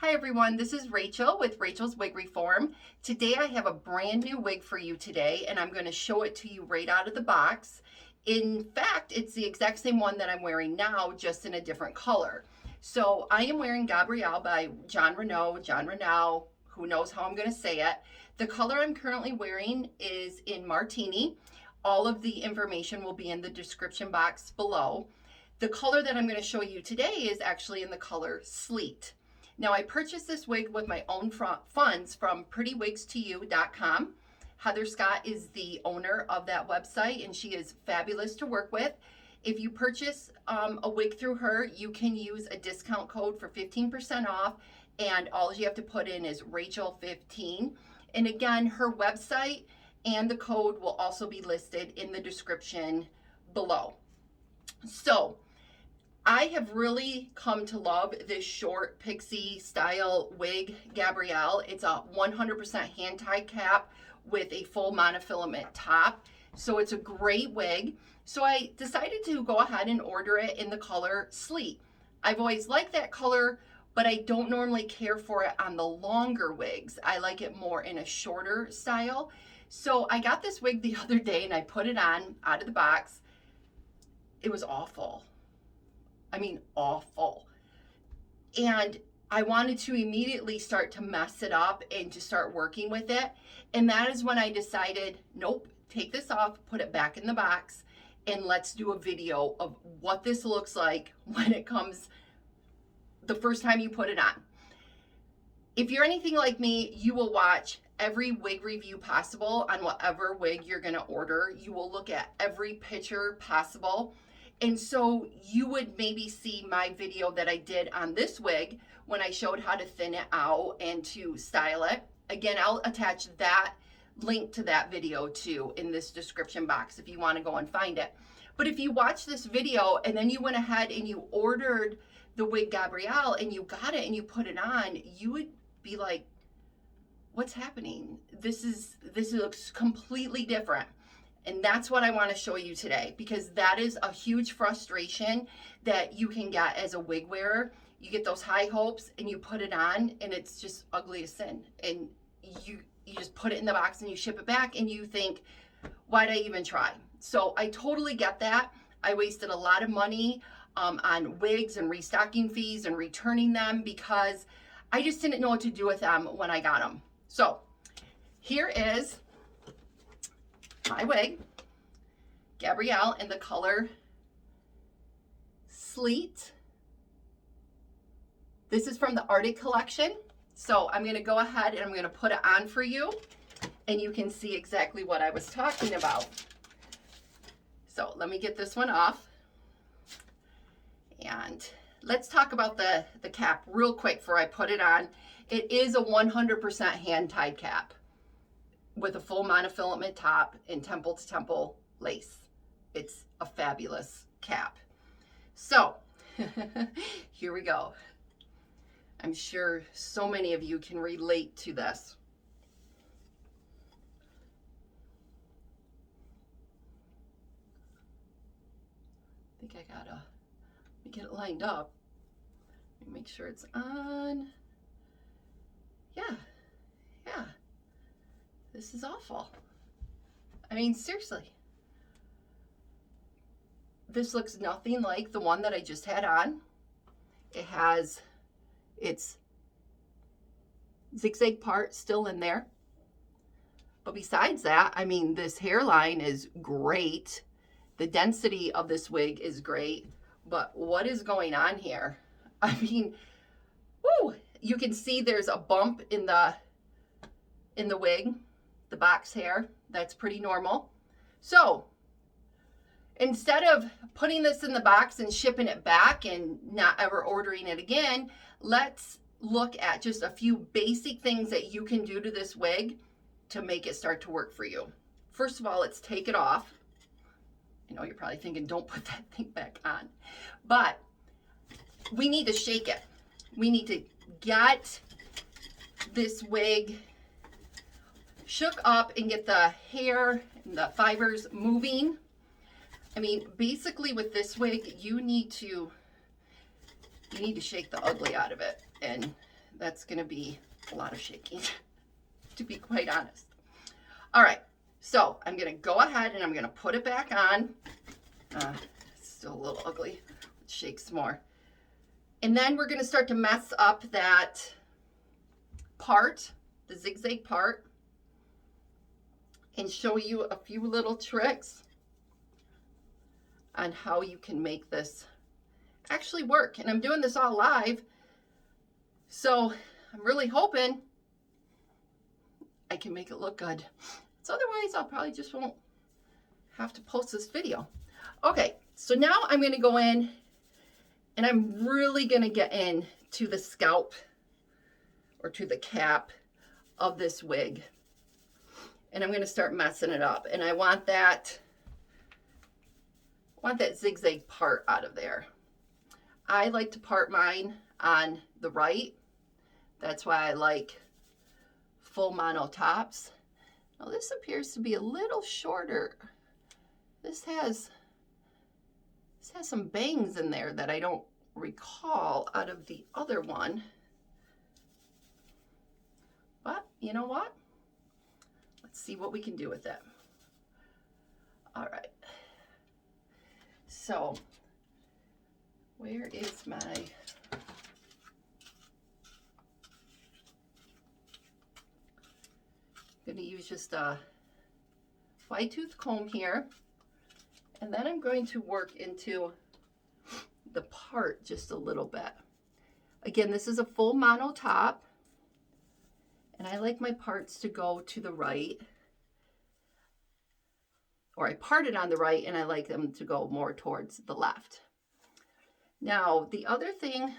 Hi everyone, this is Rachel with Rachel's Wig Reform. Today I have a brand new wig for you today and I'm going to show it to you right out of the box. In fact, it's the exact same one that I'm wearing now, just in a different color. So I am wearing Gabrielle by Jon Renau, who knows how I'm going to say it. The color I'm currently wearing is in Martini. All of the information will be in the description box below. The color that I'm going to show you today is actually in the color Sleet. Now, I purchased this wig with my own funds from prettywigstoyou.com. Heather Scott is the owner of that website, and she is fabulous to work with. If you purchase a wig through her, you can use a discount code for 15% off, and all you have to put in is Rachel15. And again, her website and the code will also be listed in the description below. So, I have really come to love this short pixie style wig Gabrielle. It's a 100% hand tied cap with a full monofilament top. So it's a great wig. So I decided to go ahead and order it in the color Sleet. I've always liked that color, but I don't normally care for it on the longer wigs. I like it more in a shorter style. So I got this wig the other day and I put it on out of the box. It was awful. I mean, awful. And I wanted to immediately start to mess it up and to start working with it. And that is when I decided, nope, take this off, put it back in the box, and let's do a video of what this looks like when it comes the first time you put it on. If you're anything like me, you will watch every wig review possible on whatever wig you're gonna order. You will look at every picture possible. And so you would maybe see my video that I did on this wig when I showed how to thin it out and to style it. Again, I'll attach that link to that video too in this description box if you want to go and find it. But if you watch this video and then you went ahead and you ordered the wig Gabrielle and you got it and you put it on, you would be like, what's happening? This looks completely different. And that's what I want to show you today, because that is a huge frustration that you can get as a wig wearer. You get those high hopes and you put it on and it's just ugly as sin. And you just put it in the box and you ship it back and you think, why'd I even try? So I totally get that. I wasted a lot of money on wigs and restocking fees and returning them because I just didn't know what to do with them when I got them. So here is my wig, Gabrielle, in the color Sleet. This is from the Arctic collection. So I'm going to go ahead and I'm going to put it on for you and you can see exactly what I was talking about. So let me get this one off. And let's talk about the cap real quick before I put it on. It is a 100% hand-tied cap with a full monofilament top and temple to temple lace. It's a fabulous cap. So here we go. I'm sure so many of you can relate to this. I think I gotta get it lined up. Make sure it's on. Yeah. This is awful. I mean, seriously. This looks nothing like the one that I just had on. It has its zigzag part still in there. But besides that, I mean, this hairline is great. The density of this wig is great. But what is going on here? I mean, woo! You can see there's a bump in the wig, the box hair. That's pretty normal. So instead of putting this in the box and shipping it back and not ever ordering it again, let's look at just a few basic things that you can do to this wig to make it start to work for you. First of all, let's take it off. I know you're probably thinking, don't put that thing back on. But we need to shake it. We need to get this wig shook up and get the hair and the fibers moving. I mean, basically with this wig, you need to shake the ugly out of it. And that's going to be a lot of shaking, to be quite honest. All right, so I'm going to go ahead and I'm going to put it back on. It's still a little ugly. It shakes more. And then we're going to start to mess up that part, the zigzag part, and show you a few little tricks on how you can make this actually work. And I'm doing this all live, so I'm really hoping I can make it look good. So otherwise, I'll probably just won't have to post this video. Okay, so now I'm going to go in and I'm really going to get into the scalp or to the cap of this wig. And I'm going to start messing it up. And I want that zigzag part out of there. I like to part mine on the right. That's why I like full mono tops. Now this appears to be a little shorter. This has some bangs in there that I don't recall out of the other one. But you know what? Let's see what we can do with it. All right. So where is my... I'm going to use just a wide tooth comb here, and then I'm going to work into the part just a little bit. Again, this is a full mono top, and I like my parts to go to the right, or I part it on the right and I like them to go more towards the left. Now the other thing,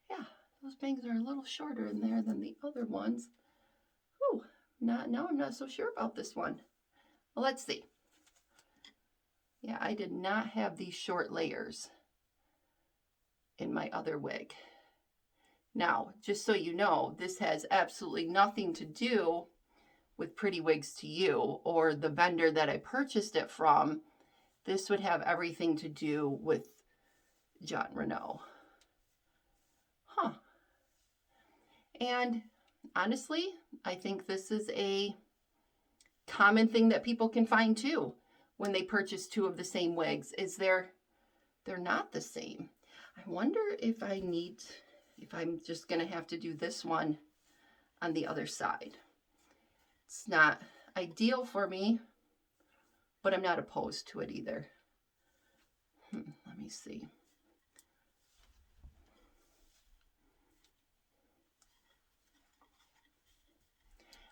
yeah, those bangs are a little shorter in there than the other ones. Whew. Now I'm not so sure about this one. Well, let's see. Yeah, I did not have these short layers in my other wig. Now, just so you know, this has absolutely nothing to do with Pretty Wigs to You or the vendor that I purchased it from. This would have everything to do with Jon Renau. Huh. And honestly, I think this is a common thing that people can find too when they purchase two of the same wigs, is they're not the same. I wonder if I'm just going to have to do this one on the other side. It's not ideal for me, but I'm not opposed to it either. Let me see.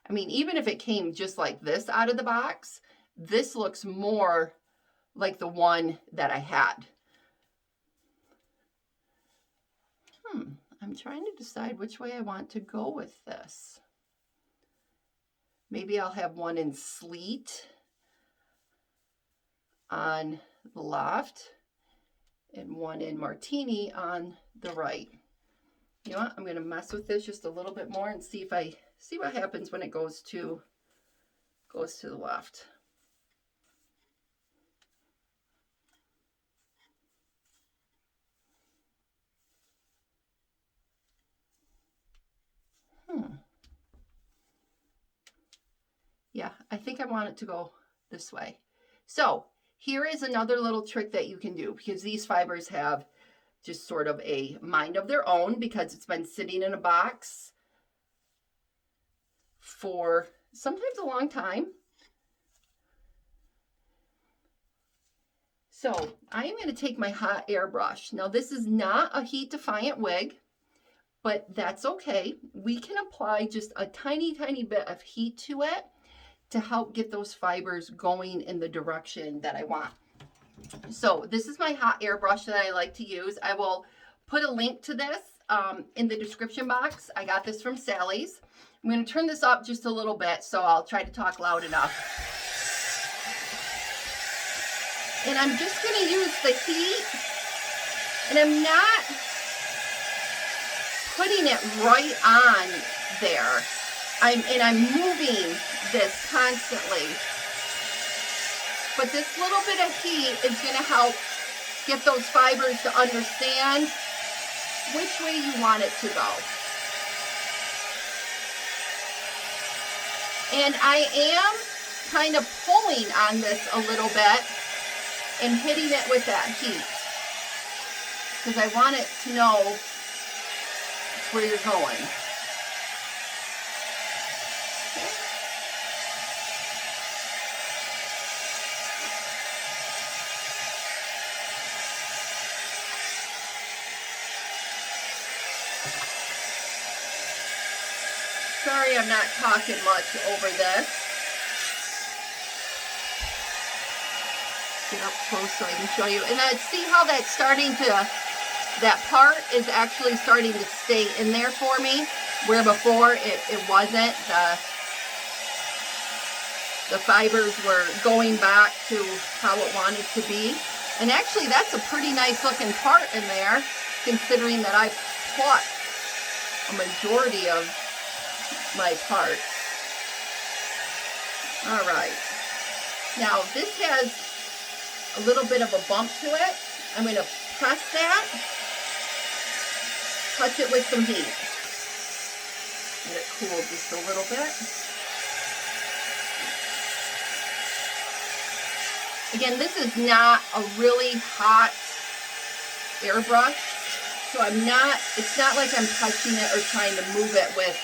I mean, even if it came just like this out of the box, this looks more like the one that I had. I'm trying to decide which way I want to go with this. Maybe I'll have one in Sleet on the left and one in Martini on the right. You know what? I'm going to mess with this just a little bit more and see what happens when it goes to the left. Yeah, I think I want it to go this way. So here is another little trick that you can do, because these fibers have just sort of a mind of their own because it's been sitting in a box for sometimes a long time. So I am going to take my hot air brush. Now this is not a heat defiant wig, but that's okay. We can apply just a tiny, tiny bit of heat to it to help get those fibers going in the direction that I want. So this is my hot air brush that I like to use. I will put a link to this in the description box. I got this from Sally's. I'm going to turn this up just a little bit, so I'll try to talk loud enough. And I'm just going to use the heat, and I'm not putting it right on there. I'm moving this constantly. But this little bit of heat is going to help get those fibers to understand which way you want it to go. And I am kind of pulling on this a little bit and hitting it with that heat, because I want it to know where you're going. Sorry, I'm not talking much over this. Get up close so I can show you. And see how that's starting to, that part is actually starting to stay in there for me, where before it wasn't. The fibers were going back to how it wanted to be. And actually, that's a pretty nice looking part in there, considering that I plucked a majority of my parts. All right. Now, this has a little bit of a bump to it. I'm going to press that, touch it with some heat. Let it cool just a little bit. Again, this is not a really hot airbrush, so it's not like I'm touching it or trying to move it with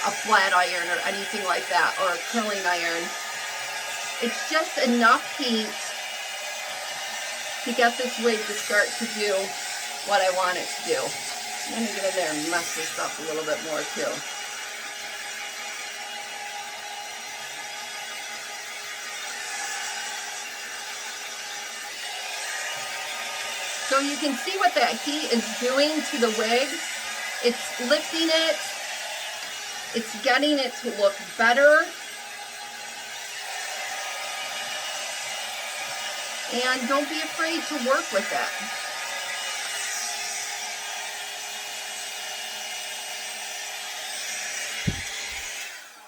a flat iron or anything like that, or a curling iron. It's just enough heat to get this wig to start to do what I want it to do. I'm going to get in there and mess this up a little bit more too. So you can see what that heat is doing to the wig. It's lifting it. It's getting it to look better. And don't be afraid to work with it.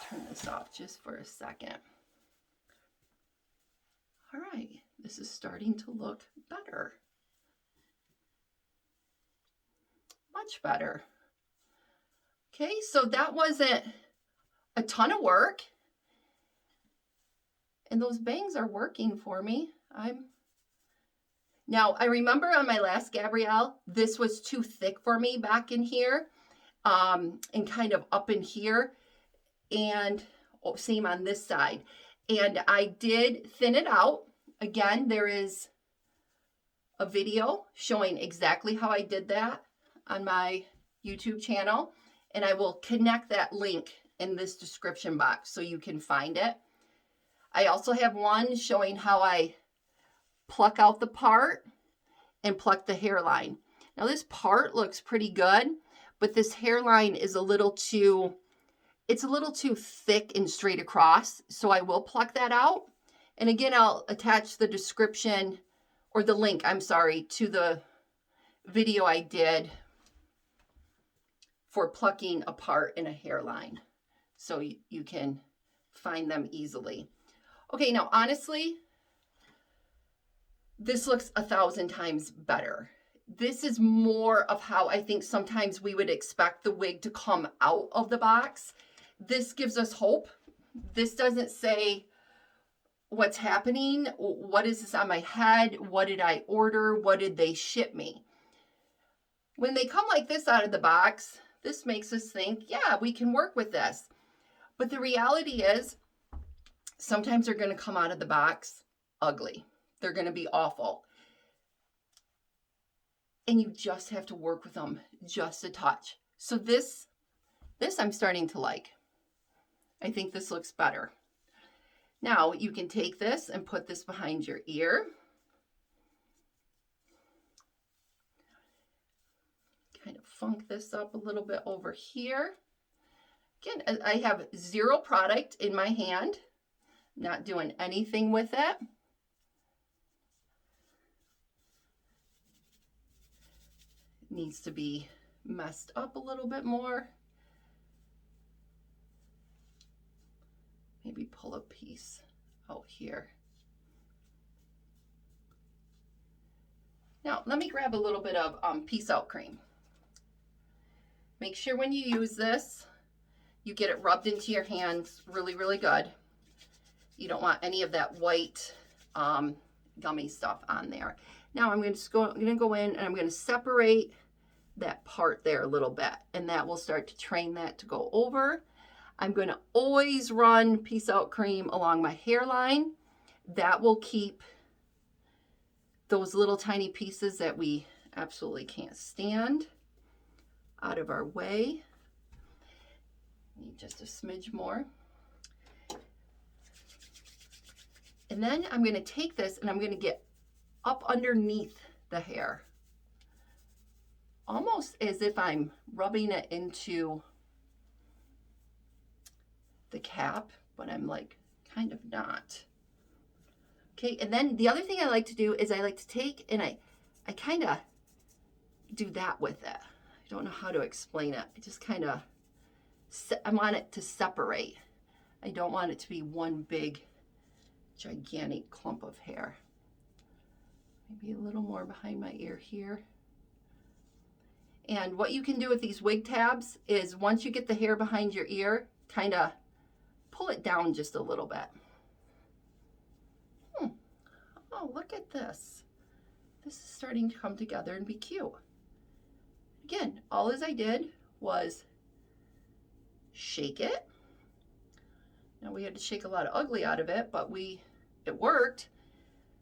Turn this off just for a second. All right, this is starting to look better. Much better. Okay, so that wasn't a ton of work. And those bangs are working for me. Now, I remember on my last Gabrielle, this was too thick for me back in here, and kind of up in here, and same on this side. And I did thin it out. Again, there is a video showing exactly how I did that on my YouTube channel, and I will connect that link in this description box so you can find it. I also have one showing how I pluck out the part and pluck the hairline. Now this part looks pretty good, but this hairline is a little too thick and straight across, so I will pluck that out. And again, I'll attach the description, or the link, I'm sorry, to the video I did for plucking a part in a hairline, so you can find them easily. Okay, now honestly, this looks 1,000 times better. This is more of how I think sometimes we would expect the wig to come out of the box. This gives us hope. This doesn't say what's happening. What is this on my head? What did I order? What did they ship me? When they come like this out of the box, this makes us think, yeah, we can work with this. But the reality is, sometimes they're going to come out of the box ugly. They're going to be awful. And you just have to work with them just a touch. So this I'm starting to like. I think this looks better. Now you can take this and put this behind your ear. Kind of funk this up a little bit over here. Again, I have zero product in my hand. Not doing anything with it. Needs to be messed up a little bit more. Maybe pull a piece out here. Now, let me grab a little bit of Peace Out cream. Make sure when you use this, you get it rubbed into your hands really, really good. You don't want any of that white gummy stuff on there. Now I'm going to go in and I'm going to separate that part there a little bit, and that will start to train that to go over. I'm going to always run Peace Out cream along my hairline. That will keep those little tiny pieces that we absolutely can't stand out of our way. Need just a smidge more. And then I'm going to take this and I'm going to get up underneath the hair, almost as if I'm rubbing it into the cap, but I'm like kind of not. Okay, and then the other thing I like to do is I like to take and I kind of do that with it. I don't know how to explain it. I just kind of, I want it to separate. I don't want it to be one big gigantic clump of hair. Maybe a little more behind my ear here. And what you can do with these wig tabs is once you get the hair behind your ear, kind of pull it down just a little bit. Oh, look at this. This is starting to come together and be cute. Again, all as I did was shake it. Now we had to shake a lot of ugly out of it, but it worked.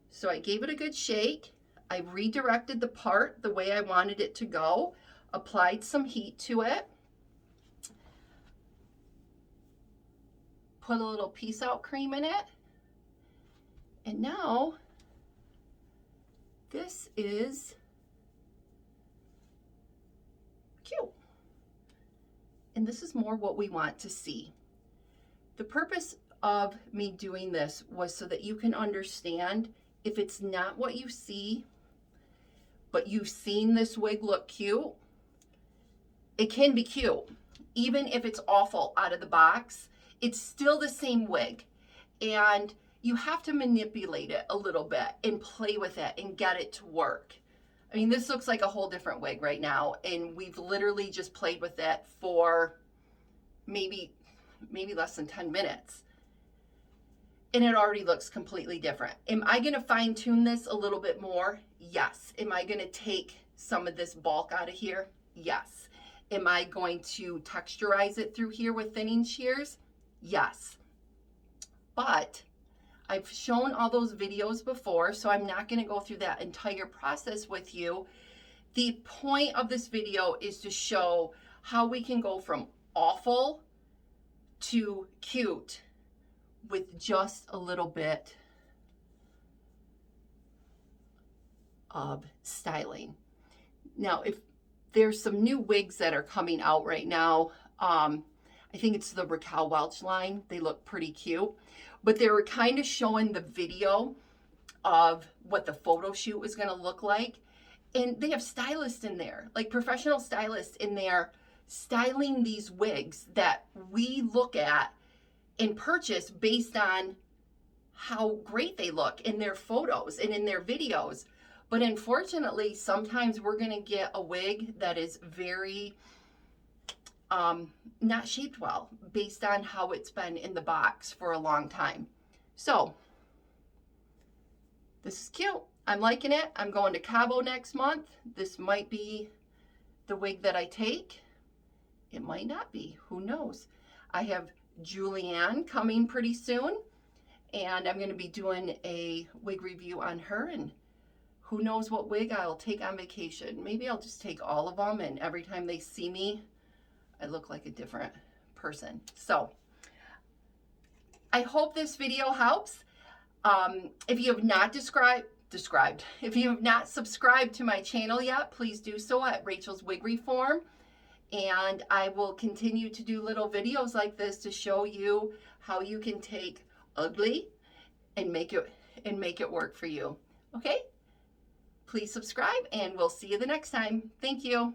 So I gave it a good shake. I redirected the part the way I wanted it to go, applied some heat to it, put a little Peace Out cream in it, and now this is cute. And this is more what we want to see. The purpose of me doing this was so that you can understand if it's not what you see, but you've seen this wig look cute, it can be cute. Even if it's awful out of the box, it's still the same wig. And you have to manipulate it a little bit and play with it and get it to work. I mean, this looks like a whole different wig right now, and we've literally just played with it for maybe less than 10 minutes. And it already looks completely different. Am I going to fine tune this a little bit more? Yes. Am I going to take some of this bulk out of here? Yes. Am I going to texturize it through here with thinning shears? Yes. But I've shown all those videos before, so I'm not going to go through that entire process with you. The point of this video is to show how we can go from awful to cute with just a little bit of styling. Now, if there's some new wigs that are coming out right now, I think it's the Raquel Welch line. They look pretty cute, but they were kind of showing the video of what the photo shoot was going to look like. And they have stylists in there, like professional stylists in there, styling these wigs that we look at and purchase based on how great they look in their photos and in their videos. But unfortunately, sometimes we're going to get a wig that is very not shaped well based on how it's been in the box for a long time. So this is cute. I'm liking it. I'm going to Cabo next month. This might be the wig that I take. It might not be. Who knows? I have Julianne coming pretty soon, and I'm going to be doing a wig review on her, and who knows what wig I'll take on vacation. Maybe I'll just take all of them, and every time they see me, I look like a different person. So I hope this video helps. If you have not if you have not subscribed to my channel yet, please do so at Rachel's Wig Reform. And I will continue to do little videos like this to show you how you can take ugly and make it work for you. Okay? Please subscribe, and we'll see you the next time. Thank you.